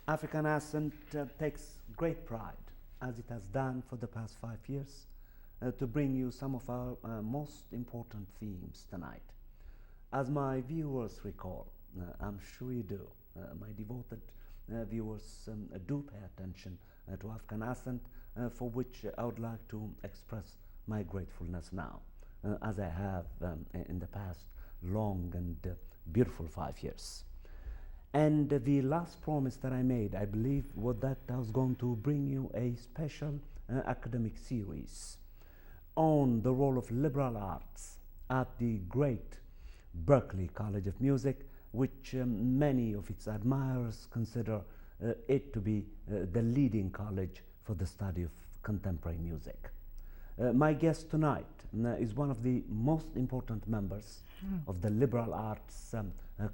African Ascent takes great pride, as it has done for the past 5 years, to bring you some of our most important themes tonight. As my viewers recall, I'm sure you do, my devoted viewers do pay attention to African Ascent, for which I would like to express my gratefulness now, as I have in the past long and beautiful 5 years. And the last promise that I made, I believe, was that I was going to bring you a special academic series on the role of liberal arts at the great Berklee College of Music, which many of its admirers consider it to be the leading college for the study of contemporary music. My guest tonight is one of the most important members of the liberal arts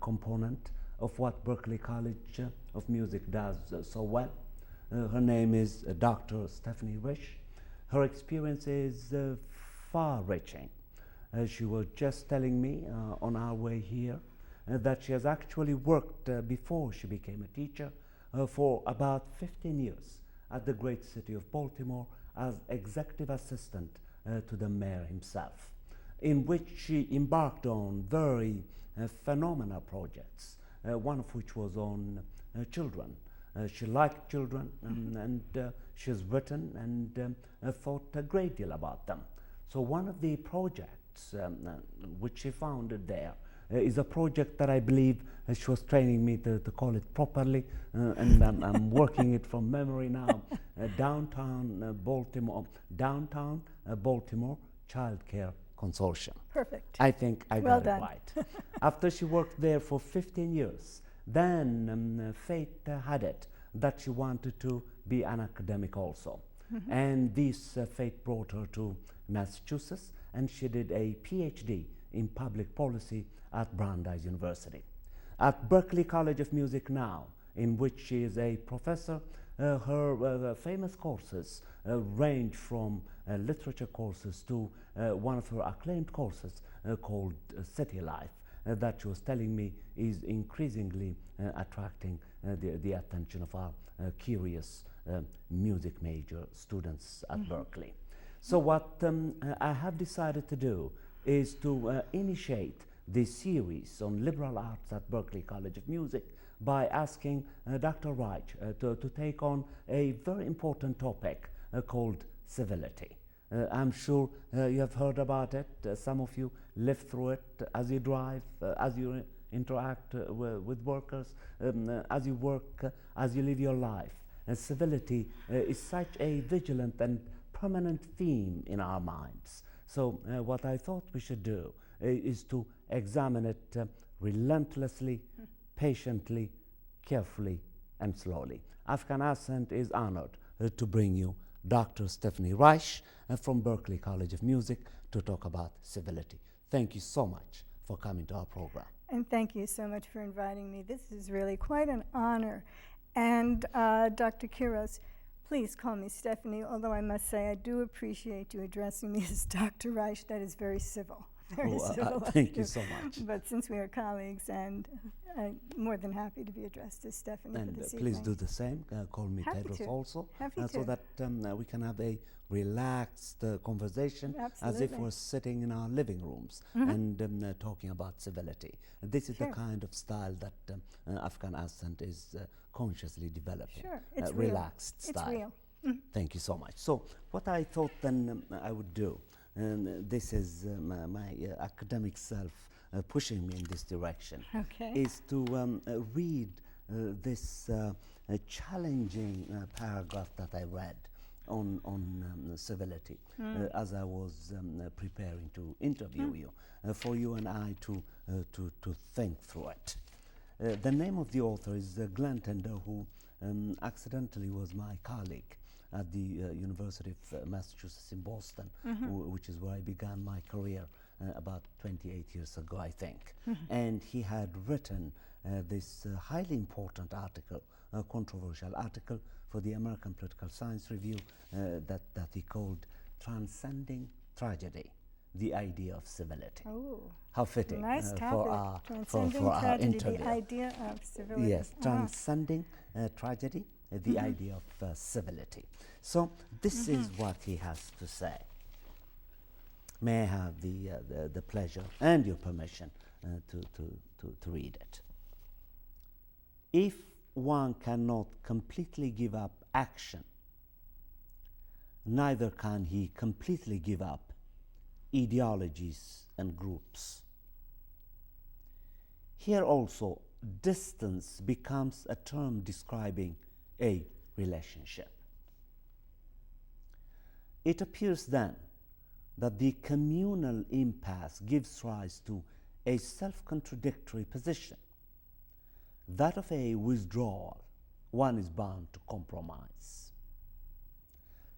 component of what Berklee College of Music does so well. Her name is Dr. Stephanie Reich. Her experience is far-reaching. She was just telling me on our way here that she has actually worked before she became a teacher for about 15 years at the great city of Baltimore as executive assistant to the mayor himself, in which she embarked on very phenomenal projects, one of which was on children. She liked children, and she's written and thought a great deal about them. So one of the projects which she founded there is a project that I believe she was training me to call it properly, and I'm working it from memory now. Downtown Baltimore Child Care Consortium. Perfect. I think I Well got done. it right. After she worked there for 15 years, then fate had it that she wanted to be an academic also. And this fate brought her to Massachusetts, and she did a PhD in public policy at Brandeis University. At Berklee College of Music now, in which she is a professor, her famous courses range from literature courses to one of her acclaimed courses called City Life, that she was telling me is increasingly attracting the attention of our curious music major students at Berklee. So what I have decided to do is to initiate this series on liberal arts at Berklee College of Music by asking Dr. Reich to take on a very important topic called civility. I'm sure you have heard about it. Some of you live through it as you drive, as you interact with workers, as you work, as you live your life. Civility is such a vigilant and permanent theme in our minds. So what I thought we should do is to examine it relentlessly, patiently, carefully, and slowly. African Ascent is honored to bring you Dr. Stephanie Reich from Berklee College of Music to talk about civility. Thank you so much for coming to our program. And thank you so much for inviting me. This is really quite an honor. And Dr. Quiros, please call me Stephanie, although I must say I do appreciate you addressing me as Dr. Reich. That is very civil. Very civil of Thank you so much. But since we are colleagues, and I'm more than happy to be addressed as Stephanie for And this please evening. do the same. Call me Happy Tedros to. also, Happy so to. that we can have a relaxed conversation as if Absolutely. we're sitting in our living rooms and talking about civility. This is Sure. the kind of style that African Ascent is consciously developing. Sure, it's real. Relaxed It's style. real. Thank you so much. So what I thought then I would do, and this is my academic self pushing me in this direction, Okay. is to read this challenging paragraph that I read on civility as I was preparing to interview you, for you and I to think through it. The name of the author is Glenn Tender, who accidentally was my colleague at the University of Massachusetts in Boston, which is where I began my career about 28 years ago, I think. And he had written this highly important article, a controversial article for the American Political Science Review that he called Transcending Tragedy, the idea of civility. Oh, How fitting nice for topic. our Transcending our tragedy, interview. the idea of civility. Yes, transcending tragedy, the idea of civility. So this is what he has to say. May I have the pleasure and your permission to read it. If one cannot completely give up action, neither can he completely give up ideologies and groups. Here also, distance becomes a term describing a relationship. It appears then that the communal impasse gives rise to a self-contradictory position, that of a withdrawal. One is bound to compromise.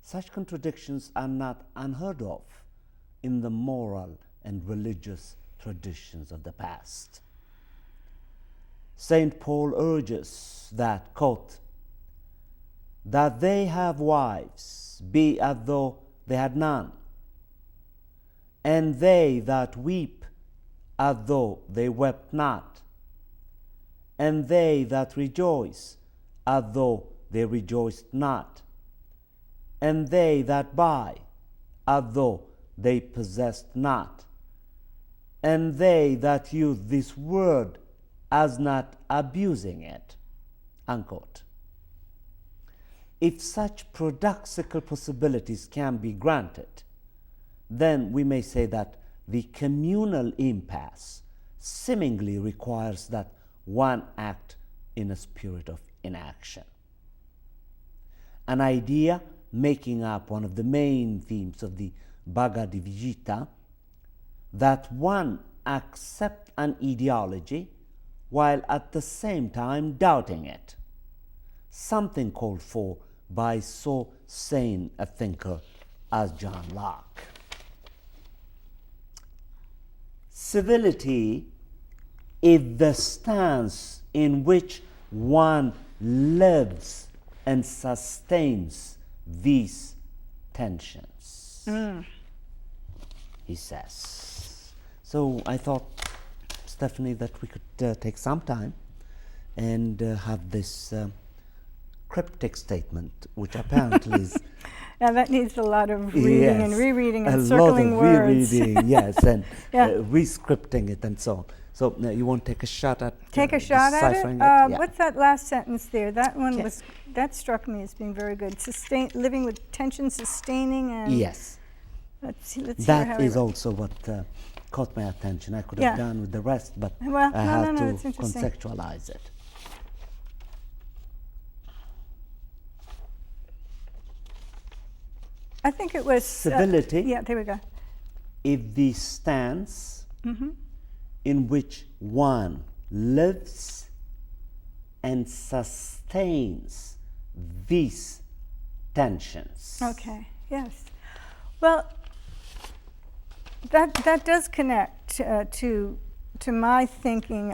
Such contradictions are not unheard of in the moral and religious traditions of the past. St. Paul urges that, quote, that they have wives be as though they had none, and they that weep as though they wept not, and they that rejoice as though they rejoiced not, and they that buy as though they possessed not, and they that use this word as not abusing it, unquote. If such paradoxical possibilities can be granted, then we may say that the communal impasse seemingly requires that one act in a spirit of inaction. An idea making up one of the main themes of the Bhagavad Gita, that one accept an ideology while at the same time doubting it, something called for by so sane a thinker as John Locke. Civility is the stance in which one lives and sustains these tensions, he says. So I thought, Stephanie, that we could take some time and have this cryptic statement, which apparently is... Yeah, that needs a lot of reading and rereading and a circling lot of words. rereading, yes, and re-scripting it and so on. So you want to take a shot at deciphering it? What's that last sentence there? That one that struck me as being very good. Living with tension, sustaining, and yes. Let's hear how that is also what caught my attention. I could have done with the rest, but I had to contextualize it. I think it was civility. Yeah, there we go. Is the stance in which one lives and sustains these tensions. Okay. Yes. Well, that does connect to my thinking.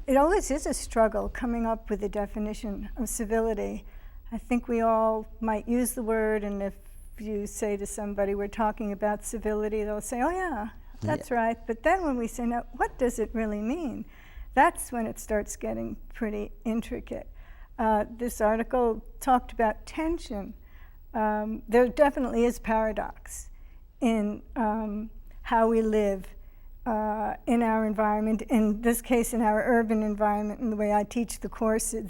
It always is a struggle coming up with a definition of civility. I think we all might use the word, and if you say to somebody, we're talking about civility, they'll say, oh yeah, that's right. But then when we say, now, what does it really mean? That's when it starts getting pretty intricate. This article talked about tension. There definitely is paradox in how we live in our environment, in this case in our urban environment, and the way I teach the courses.